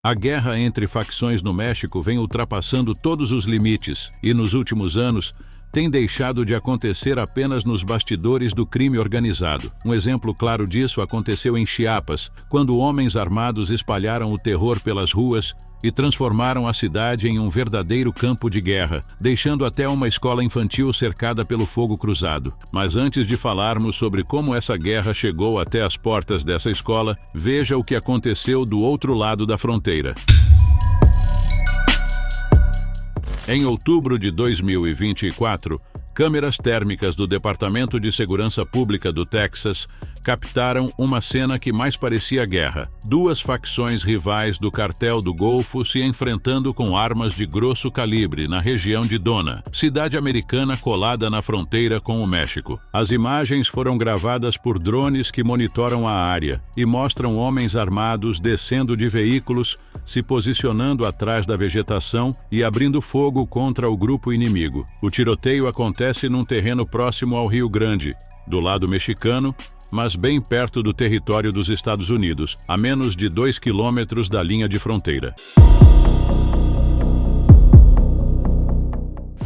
A guerra entre facções no México vem ultrapassando todos os limites e, nos últimos anos, tem deixado de acontecer apenas nos bastidores do crime organizado. Um exemplo claro disso aconteceu em Chiapas, quando homens armados espalharam o terror pelas ruas e transformaram a cidade em um verdadeiro campo de guerra, deixando até uma escola infantil cercada pelo fogo cruzado. Mas antes de falarmos sobre como essa guerra chegou até as portas dessa escola, veja o que aconteceu do outro lado da fronteira. Em outubro de 2024, câmeras térmicas do Departamento de Segurança Pública do Texas captaram uma cena que mais parecia guerra. Duas facções rivais do Cartel do Golfo se enfrentando com armas de grosso calibre na região de Dona, cidade americana colada na fronteira com o México. As imagens foram gravadas por drones que monitoram a área e mostram homens armados descendo de veículos, se posicionando atrás da vegetação e abrindo fogo contra o grupo inimigo. O tiroteio acontece num terreno próximo ao Rio Grande, do lado mexicano, mas bem perto do território dos Estados Unidos, a menos de 2 quilômetros da linha de fronteira.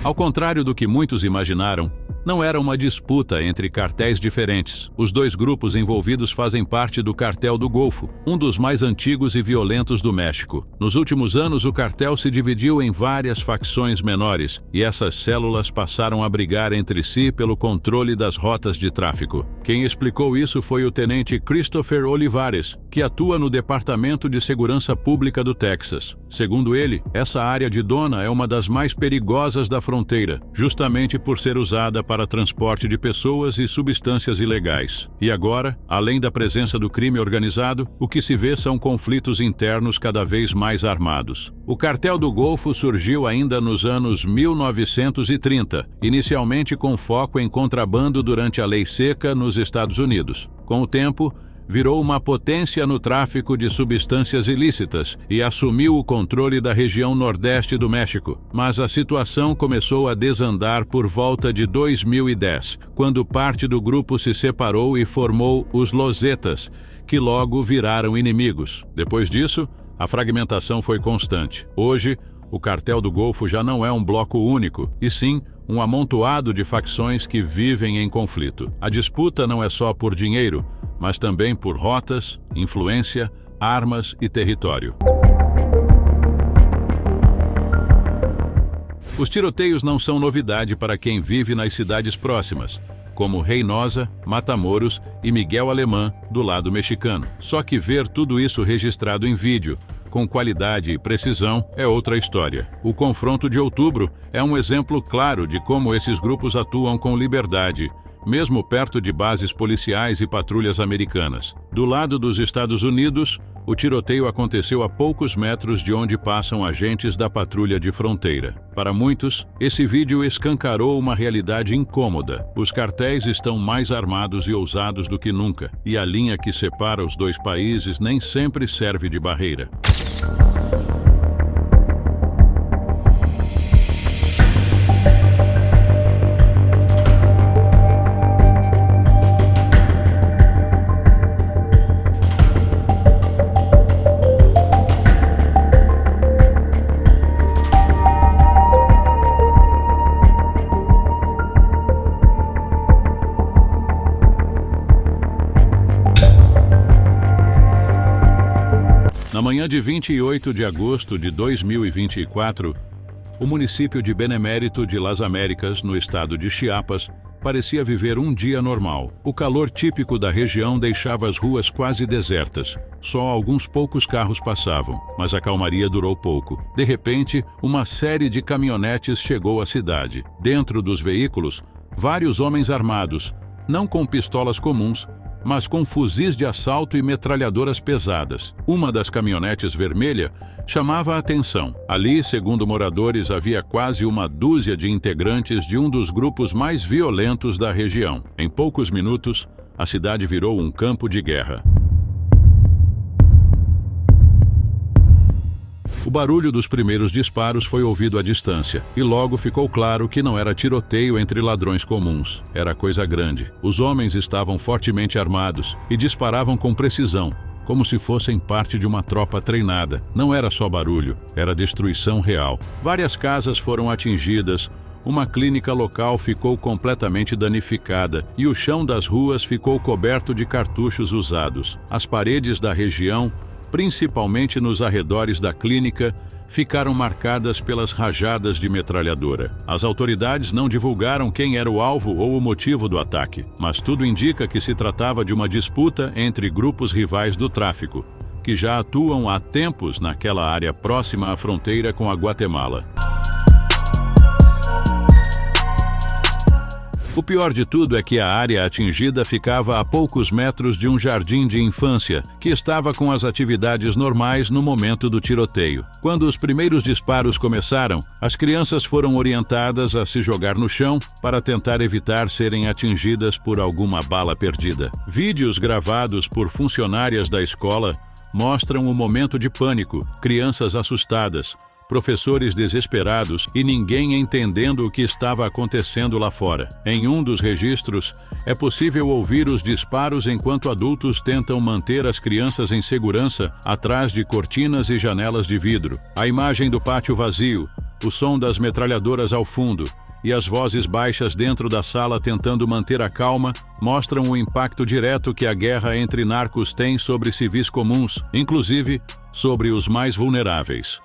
Ao contrário do que muitos imaginaram, não era uma disputa entre cartéis diferentes. Os dois grupos envolvidos fazem parte do Cartel do Golfo, um dos mais antigos e violentos do México. Nos últimos anos, o cartel se dividiu em várias facções menores, e essas células passaram a brigar entre si pelo controle das rotas de tráfico. Quem explicou isso foi o tenente Christopher Olivares, que atua no Departamento de Segurança Pública do Texas. Segundo ele, essa área de Dona é uma das mais perigosas da fronteira, justamente por ser usada para transporte de pessoas e substâncias ilegais. E agora, além da presença do crime organizado, o que se vê são conflitos internos cada vez mais armados. O Cartel do Golfo surgiu ainda nos anos 1930, inicialmente com foco em contrabando durante a Lei Seca nos Estados Unidos. Com o tempo, virou uma potência no tráfico de substâncias ilícitas e assumiu o controle da região nordeste do México. Mas a situação começou a desandar por volta de 2010, quando parte do grupo se separou e formou os Los Zetas, que logo viraram inimigos. Depois disso, a fragmentação foi constante. Hoje, o Cartel do Golfo já não é um bloco único, e sim um amontoado de facções que vivem em conflito. A disputa não é só por dinheiro, mas também por rotas, influência, armas e território. Os tiroteios não são novidade para quem vive nas cidades próximas, como Reynosa, Matamoros e Miguel Alemán, do lado mexicano. Só que ver tudo isso registrado em vídeo, com qualidade e precisão, é outra história. O confronto de outubro é um exemplo claro de como esses grupos atuam com liberdade, mesmo perto de bases policiais e patrulhas americanas. Do lado dos Estados Unidos, o tiroteio aconteceu a poucos metros de onde passam agentes da patrulha de fronteira. Para muitos, esse vídeo escancarou uma realidade incômoda. Os cartéis estão mais armados e ousados do que nunca, e a linha que separa os dois países nem sempre serve de barreira. Na manhã de 28 de agosto de 2024, o município de Benemérito de Las Américas, no estado de Chiapas, parecia viver um dia normal. O calor típico da região deixava as ruas quase desertas. Só alguns poucos carros passavam, mas a calmaria durou pouco. De repente, uma série de caminhonetes chegou à cidade. Dentro dos veículos, vários homens armados, não com pistolas comuns, mas com fuzis de assalto e metralhadoras pesadas. Uma das caminhonetes vermelha chamava a atenção. Ali, segundo moradores, havia quase uma dúzia de integrantes de um dos grupos mais violentos da região. Em poucos minutos, a cidade virou um campo de guerra. O barulho dos primeiros disparos foi ouvido à distância, e logo ficou claro que não era tiroteio entre ladrões comuns. Era coisa grande. Os homens estavam fortemente armados e disparavam com precisão, como se fossem parte de uma tropa treinada. Não era só barulho, era destruição real. Várias casas foram atingidas, uma clínica local ficou completamente danificada e o chão das ruas ficou coberto de cartuchos usados. As paredes da região, principalmente nos arredores da clínica, ficaram marcadas pelas rajadas de metralhadora. As autoridades não divulgaram quem era o alvo ou o motivo do ataque, mas tudo indica que se tratava de uma disputa entre grupos rivais do tráfico, que já atuam há tempos naquela área próxima à fronteira com a Guatemala. O pior de tudo é que a área atingida ficava a poucos metros de um jardim de infância, que estava com as atividades normais no momento do tiroteio. Quando os primeiros disparos começaram, as crianças foram orientadas a se jogar no chão para tentar evitar serem atingidas por alguma bala perdida. Vídeos gravados por funcionárias da escola mostram o momento de pânico, crianças assustadas, professores desesperados e ninguém entendendo o que estava acontecendo lá fora. Em um dos registros, é possível ouvir os disparos enquanto adultos tentam manter as crianças em segurança atrás de cortinas e janelas de vidro. A imagem do pátio vazio, o som das metralhadoras ao fundo e as vozes baixas dentro da sala tentando manter a calma mostram o impacto direto que a guerra entre narcos tem sobre civis comuns, inclusive sobre os mais vulneráveis.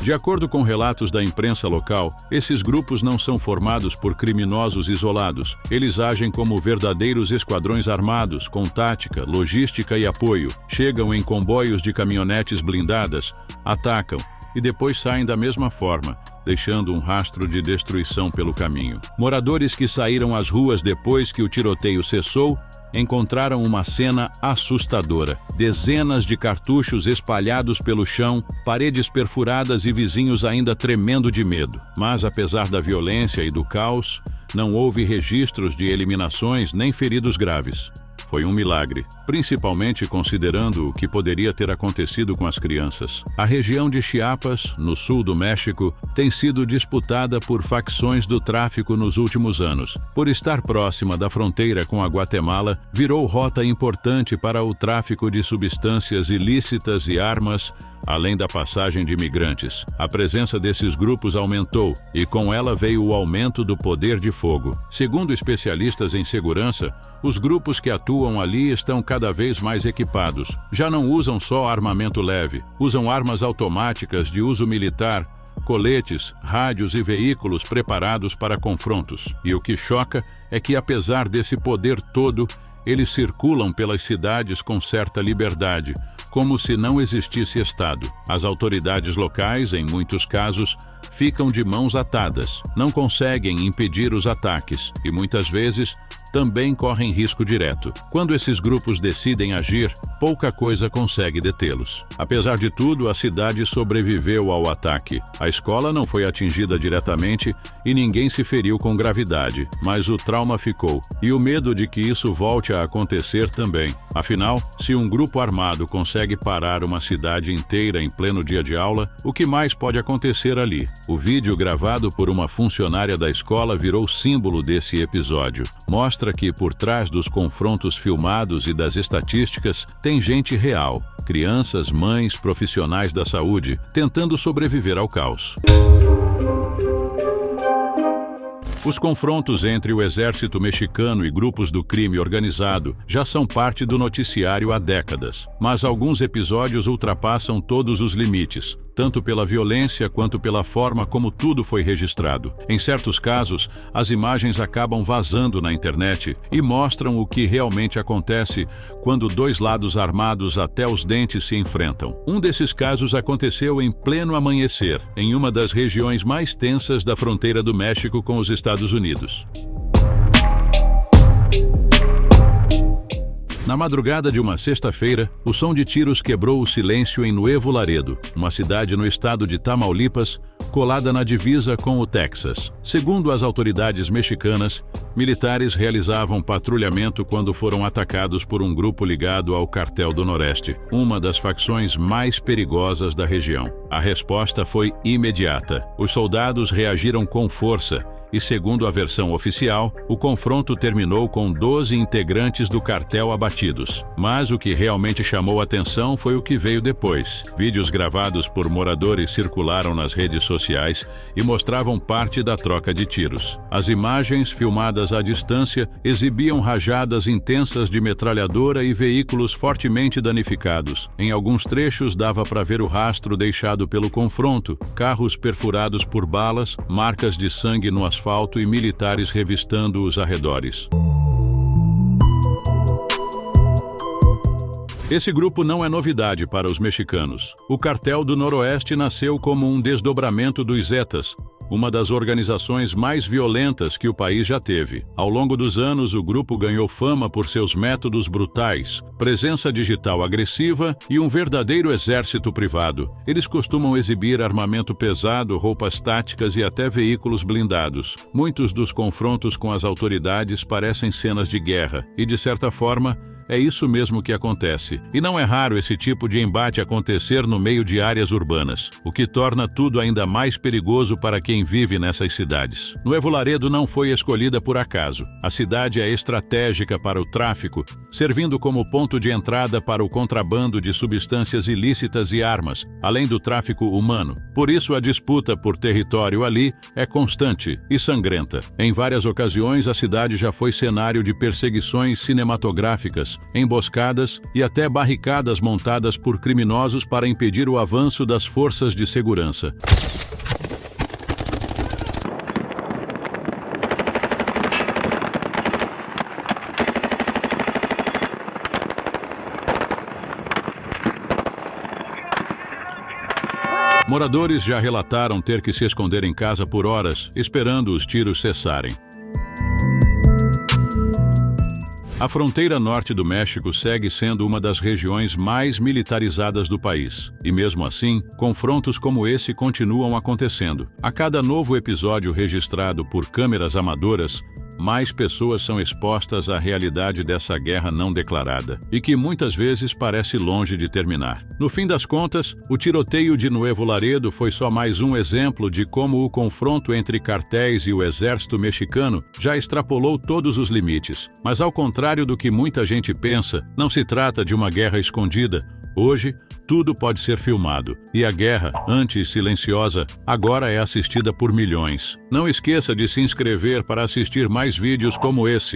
De acordo com relatos da imprensa local, esses grupos não são formados por criminosos isolados. Eles agem como verdadeiros esquadrões armados, com tática, logística e apoio. Chegam em comboios de caminhonetes blindadas, atacam e depois saem da mesma forma, deixando um rastro de destruição pelo caminho. Moradores que saíram às ruas depois que o tiroteio cessou encontraram uma cena assustadora. Dezenas de cartuchos espalhados pelo chão, paredes perfuradas e vizinhos ainda tremendo de medo. Mas, apesar da violência e do caos, não houve registros de eliminações nem feridos graves. Foi um milagre, principalmente considerando o que poderia ter acontecido com as crianças. A região de Chiapas, no sul do México, tem sido disputada por facções do tráfico nos últimos anos. Por estar próxima da fronteira com a Guatemala, virou rota importante para o tráfico de substâncias ilícitas e armas, além da passagem de imigrantes. A presença desses grupos aumentou e com ela veio o aumento do poder de fogo. Segundo especialistas em segurança, os grupos que atuam ali estão cada vez mais equipados. Já não usam só armamento leve, usam armas automáticas de uso militar, coletes, rádios e veículos preparados para confrontos. E o que choca é que, apesar desse poder todo, eles circulam pelas cidades com certa liberdade, como se não existisse Estado. As autoridades locais, em muitos casos, ficam de mãos atadas, não conseguem impedir os ataques e, muitas vezes, também correm risco direto. Quando esses grupos decidem agir, pouca coisa consegue detê-los. Apesar de tudo, a cidade sobreviveu ao ataque. A escola não foi atingida diretamente e ninguém se feriu com gravidade, mas o trauma ficou, e o medo de que isso volte a acontecer também. Afinal, se um grupo armado consegue parar uma cidade inteira em pleno dia de aula, o que mais pode acontecer ali? O vídeo gravado por uma funcionária da escola virou símbolo desse episódio. Mostra que por trás dos confrontos filmados e das estatísticas tem gente real, crianças, mães, profissionais da saúde, tentando sobreviver ao caos. Os confrontos entre o exército mexicano e grupos do crime organizado já são parte do noticiário há décadas, mas alguns episódios ultrapassam todos os limites. tanto pela violência quanto pela forma como tudo foi registrado. Em certos casos, as imagens acabam vazando na internet e mostram o que realmente acontece quando dois lados armados até os dentes se enfrentam. Um desses casos aconteceu em pleno amanhecer, em uma das regiões mais tensas da fronteira do México com os Estados Unidos. Na madrugada de uma sexta-feira, o som de tiros quebrou o silêncio em Nuevo Laredo, uma cidade no estado de Tamaulipas, colada na divisa com o Texas. Segundo as autoridades mexicanas, militares realizavam patrulhamento quando foram atacados por um grupo ligado ao Cartel do Noroeste, uma das facções mais perigosas da região. A resposta foi imediata. Os soldados reagiram com força e, segundo a versão oficial, o confronto terminou com 12 integrantes do cartel abatidos. Mas o que realmente chamou atenção foi o que veio depois. Vídeos gravados por moradores circularam nas redes sociais e mostravam parte da troca de tiros. As imagens, filmadas à distância, exibiam rajadas intensas de metralhadora e veículos fortemente danificados. Em alguns trechos dava para ver o rastro deixado pelo confronto, carros perfurados por balas, marcas de sangue no asfalto e militares revistando os arredores. Esse grupo não é novidade para os mexicanos. O Cartel do Noroeste nasceu como um desdobramento dos Zetas, uma das organizações mais violentas que o país já teve. Ao longo dos anos, o grupo ganhou fama por seus métodos brutais, presença digital agressiva e um verdadeiro exército privado. Eles costumam exibir armamento pesado, roupas táticas e até veículos blindados. Muitos dos confrontos com as autoridades parecem cenas de guerra e, de certa forma, é isso mesmo que acontece. E não é raro esse tipo de embate acontecer no meio de áreas urbanas, o que torna tudo ainda mais perigoso para quem vive nessas cidades. Nuevo Laredo não foi escolhida por acaso. A cidade é estratégica para o tráfico, servindo como ponto de entrada para o contrabando de substâncias ilícitas e armas, além do tráfico humano. Por isso, a disputa por território ali é constante e sangrenta. Em várias ocasiões, a cidade já foi cenário de perseguições cinematográficas, emboscadas e até barricadas montadas por criminosos para impedir o avanço das forças de segurança. Moradores já relataram ter que se esconder em casa por horas, esperando os tiros cessarem. A fronteira norte do México segue sendo uma das regiões mais militarizadas do país. E mesmo assim, confrontos como esse continuam acontecendo. A cada novo episódio registrado por câmeras amadoras, mais pessoas são expostas à realidade dessa guerra não declarada, e que muitas vezes parece longe de terminar. No fim das contas, o tiroteio de Nuevo Laredo foi só mais um exemplo de como o confronto entre cartéis e o exército mexicano já extrapolou todos os limites. Mas ao contrário do que muita gente pensa, não se trata de uma guerra escondida. Hoje, tudo pode ser filmado, e a guerra, antes silenciosa, agora é assistida por milhões. Não esqueça de se inscrever para assistir mais vídeos como esse.